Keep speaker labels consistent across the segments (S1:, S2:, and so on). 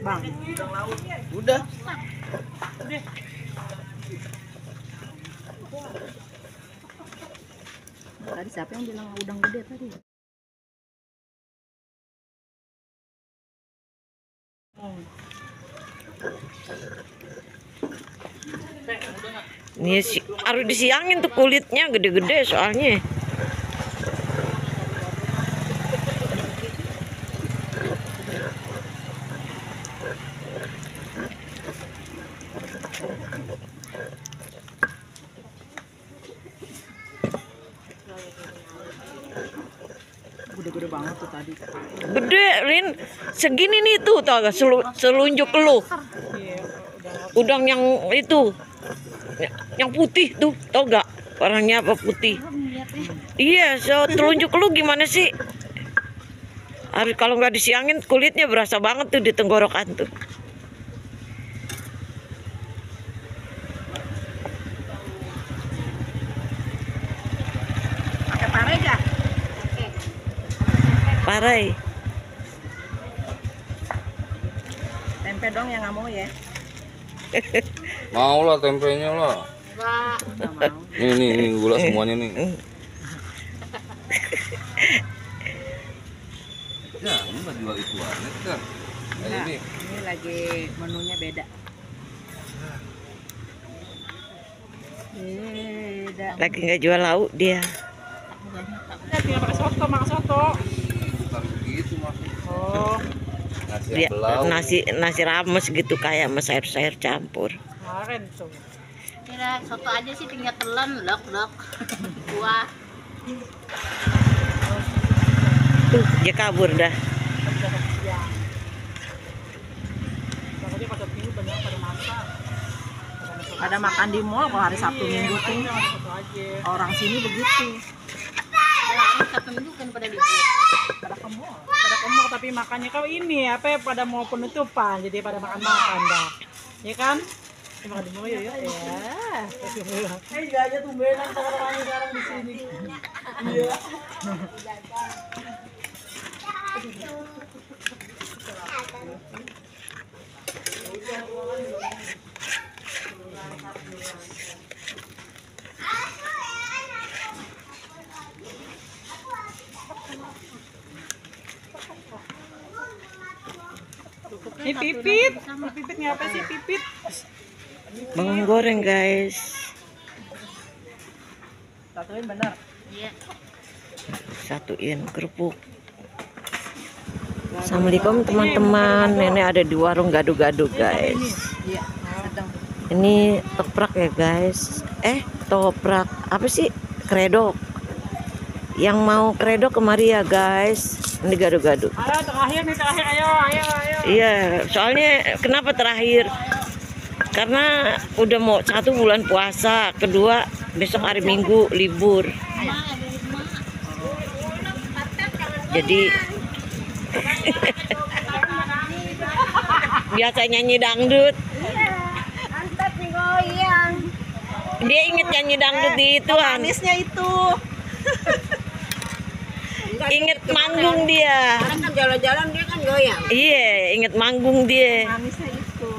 S1: Bang,
S2: Udah.
S1: tadi siapa yang bilang udang gede tadi?
S2: Nih harus disiangin tuh kulitnya gede-gede soalnya.
S1: Gede-gede banget tuh tadi.
S2: Gede, Lin. Segini nih tuh, tau gak? Selunjuk lu. Udang yang itu. Yang putih tuh, tau gak? Orangnya apa putih? Iya, telunjuk lu gimana sih? Harus kalau nggak disiangin kulitnya berasa banget tuh di tenggorokan tuh.
S1: Pakai pare aja.
S2: Parai.
S1: Tempe dong yang nggak mau ya.
S3: Mau lah tempenya lah.
S1: Nggak mau.
S3: Nih gula semuanya nih. Ya, ini nggak jual itu aja kan?
S1: Nah, ini lagi menunya beda. Beda.
S2: Lagi nggak jual lauk dia.
S1: Tinggal pakai soto, makan soto.
S3: Bukan begitu maksudnya.
S1: Oh,
S3: Nasi
S2: Dia,
S3: yang belau.
S2: nasi rames gitu kayak sama sayur-sayur campur.
S1: kemarin tuh.
S4: Kira soto aja sih tinggal telan, lok kuah.
S2: Tuh, dia kabur dah.
S1: Takutnya pada minggu banyak pada masak. Pada makan di mall kalau hari Sabtu Minggu tuh. Orang sini begitu.
S4: Orang Sabtu Minggu kan pada libur.
S1: Pada ke mall. Pada ke mall tapi makannya kau ini apa ya, pada mau penutupan jadi pada makan-makan dah. Ya kan? Makan di mall ya. Ya. Juga aja tumbenan orang sekarang di sini. Iya. Ini pipit. Pipit ngapa sih pipit?
S2: Bawang goreng guys.
S1: Satuin benar.
S4: Iya.
S2: Satuin kerupuk. Assalamualaikum teman-teman. Nenek ada di warung gado-gado guys.
S1: Iya, sedang.
S2: Ini toprak ya guys. Toprak apa sih? Kredok. Yang mau kredok kemari ya guys. Ini gado-gado.
S1: Ayo terakhir nih, terakhir ayo.
S2: Iya, soalnya kenapa terakhir? Karena udah mau 1 bulan puasa, kedua besok hari Minggu libur. Jadi biasa nyanyi dangdut.
S4: Antat nih goyang.
S2: Dia inget nyanyi dangdut di ituan.
S1: Manisnya itu.
S2: Inget manggung dia.
S4: Sekarang kan jalan-jalan dia kan goyang.
S2: Iya, inget manggung dia.
S1: Manisnya itu.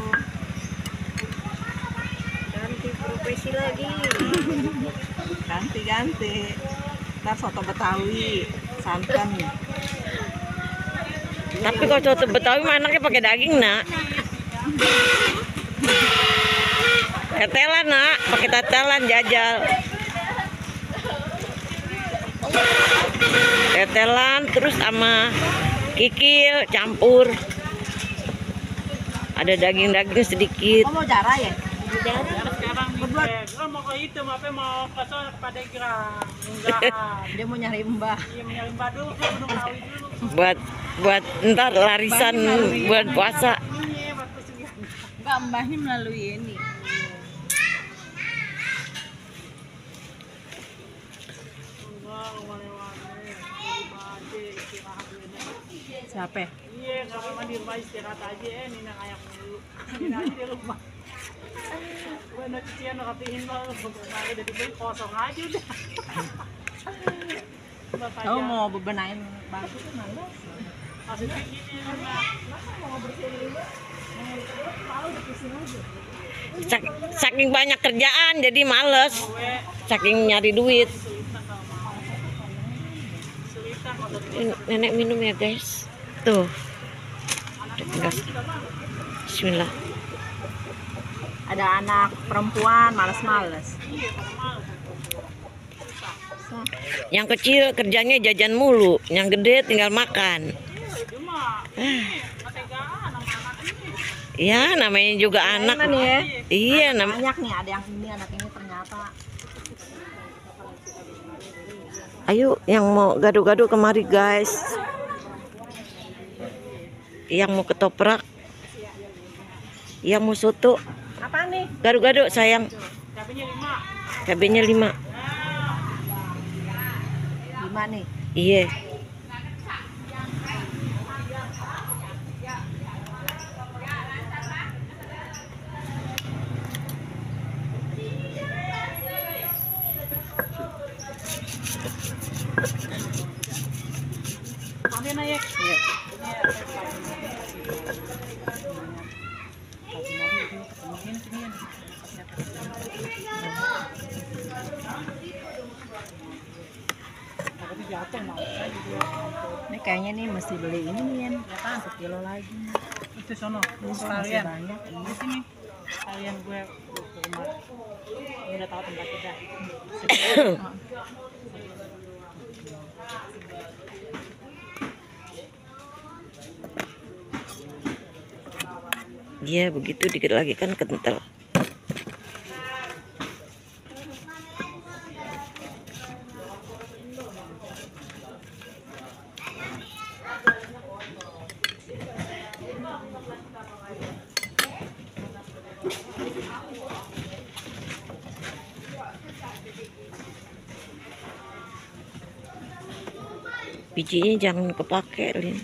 S4: Ganti profesi lagi.
S1: Ganti. Ntar soto Betawi, santan.
S2: Tapi kalau soto Betawi mah anaknya pakai daging, Nak. Tetelan, Nak, pakai tetelan jajal. Tetelan terus sama kikil campur. Ada daging-daging sedikit.
S1: Oh, mau jarah ya?
S5: Sekarang nih, gua mau ke itu, mau ke sana pada gerang. Enggak.
S1: Dia mau nyari mbah.
S5: Iya, menyari badu, belum tahu dulu.
S2: Buat ntar larisan buat puasa.
S5: Iya, waktu sekian.
S4: Enggak, mbahnya melalui ini.
S5: Enggak, kemana-mana. Mandi, istirahat dulu.
S1: Siapa?
S5: Iya, kalau mandi rumah istirahat aja, Nina kayak dulu. Nina aja di rumah. Gue no cucian, no rapihin lo, udah dibeli kosong aja udah.
S1: Kamu mau bebenain baju kan mana?
S5: Maksudnya gini,
S1: Masa mau bersihin
S2: Saking banyak kerjaan jadi males. Saking nyari duit. Nenek minum ya guys. Tuh. Bismillah.
S1: Ada anak perempuan males-males.
S2: Yang kecil kerjanya jajan mulu, yang gede tinggal makan. Ya namanya juga anak.
S1: Ya?
S2: Iya namanya.
S1: Banyak nih, ada yang ini anak ini ternyata.
S2: Ayo yang mau gado-gado kemari guys. Yang mau ketoprak, yang mau soto.
S1: Apa nih?
S2: Gado-gado sayang. Cabenya 5.
S1: 5 nih.
S2: Iya.
S1: Ambil na ya. Iya. Ini kayaknya nih mesti beli ini nih Yan. 1 kilo lagi.
S5: Itu sono.
S1: Sekalian. Banyak.
S5: Di sini. Kalian gue ke rumah. Gue udah tahu tempat kita.
S2: Iya begitu dikit lagi kan kental. Bijinya jangan kepake, Lin.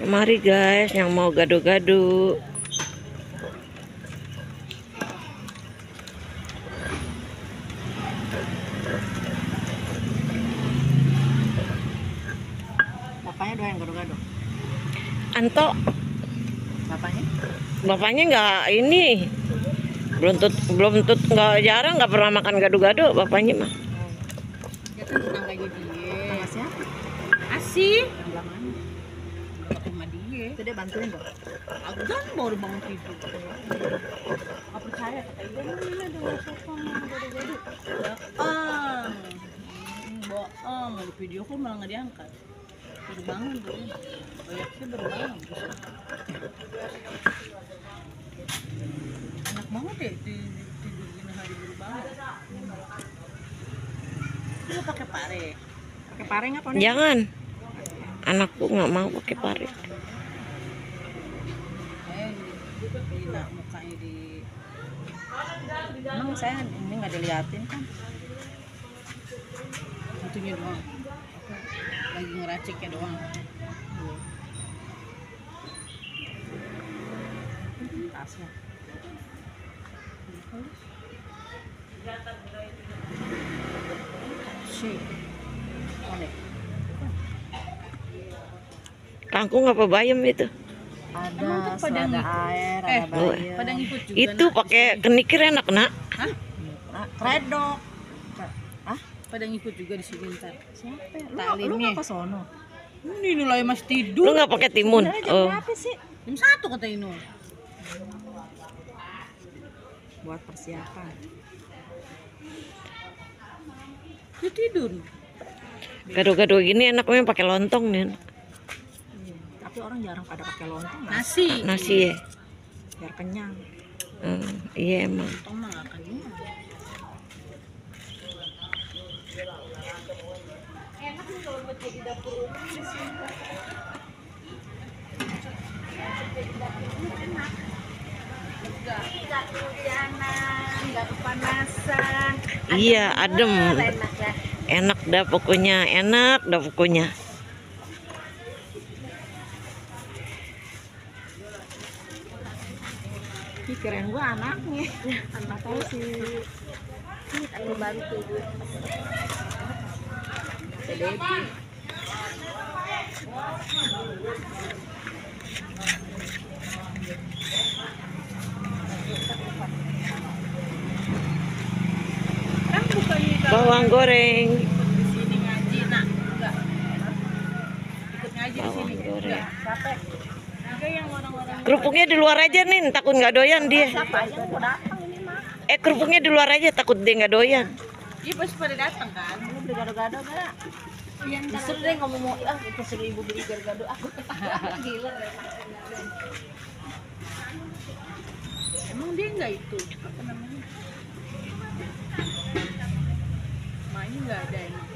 S2: Mari guys yang mau gado-gado.
S1: Bapaknya doyan gado-gado.
S2: Anto,
S1: Bapaknya?
S2: bapaknya nggak ini, belum tut nggak jarang nggak pernah makan gado-gado bapaknya mah.
S4: Dia kan tetangganya dia.
S1: Sama siapa?
S4: Asih.
S1: Sebelah mana?
S4: Ke rumah dia.
S1: Itu dia bantuin dong.
S4: Aku kan baru bangun tidur.
S1: Gak percaya kata ibu ini ada sopan gado-gado.
S4: Bohong. Bohong. Mau di video call malah nggak diangkat. Baru bangun tuh. Banyak sih baru bangun. Enak banget ya tidur gini hari baru bangun. Lu pakai pare.
S1: Pakai pareng apa nih?
S2: Jangan, anakku nggak mau pakai pare.
S4: Dina mukanya di.
S1: Emang saya ini nggak diliatin kan?
S4: Itunya doang. Lagi ngeraciknya doang.
S1: Tasnya. Sih. Boleh.
S2: Kangkung apa bayam itu?
S1: Ada
S4: padang
S1: selada
S4: itu?
S1: air, ada bayam.
S4: Pada ngikut juga.
S2: Itu pakai kenikir enak nak.
S4: Hah?
S1: Redok. Hah?
S4: Pada ngikut juga di sini ntar.
S1: Siapa? Ya? Lu
S4: Taklimnya.
S1: nggak ke sono?
S4: Ini nilai masih
S2: Lu
S4: tidur.
S2: nggak pakai timun?
S1: Sebenarnya jam
S2: Oh,
S1: berapa sih?
S4: Jam 1 kata Inu.
S1: Buat persiapan.
S4: Dia tidur.
S2: gado-gado gini enaknya pakai lontong nih.
S1: Iya. Tapi orang jarang pada pakai lontong lah.
S4: Nasi.
S2: Nasi ya.
S1: Biar kenyang.
S2: Iya emang.
S4: Lontong mah nggak akan ini.
S1: Nggak kehujanan, nggak kepanasan.
S2: Iya adem.
S1: Enak ya.
S2: Enak dah pokoknya, enak dah pokoknya.
S1: Ih, keren gua anaknya. Anak tahu sih.
S4: Aku bantu Bu. Kan bukannya
S2: Bawang goreng.
S4: di sini ngaji nak enggak ikut ngaji di
S2: Bawang
S4: sini
S2: goreng.
S4: enggak capek enggak yang orang-orang
S2: Kerupuknya di luar aja nih, takut nggak doyan dia.
S4: siapa aja yang mau datang ini mah
S2: Kerupuknya di luar aja, takut dia nggak doyan.
S4: iya pasti pada datang kan lu beli gado-gado gak disuruh deh ngomong mau kita suruh ibu beli gado-gado aku gila emang dia enggak itu apa namanya mainnya enggak ada emang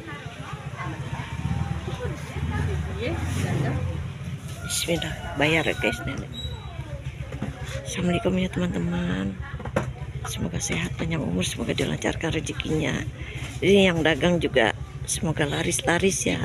S4: iya enggak ada.
S2: Bismillah, bayar ya guys nenek. Assalamualaikum ya teman-teman. Semoga sehat, panjang umur, semoga dilancarkan rezekinya. Ini yang dagang juga semoga laris-laris ya.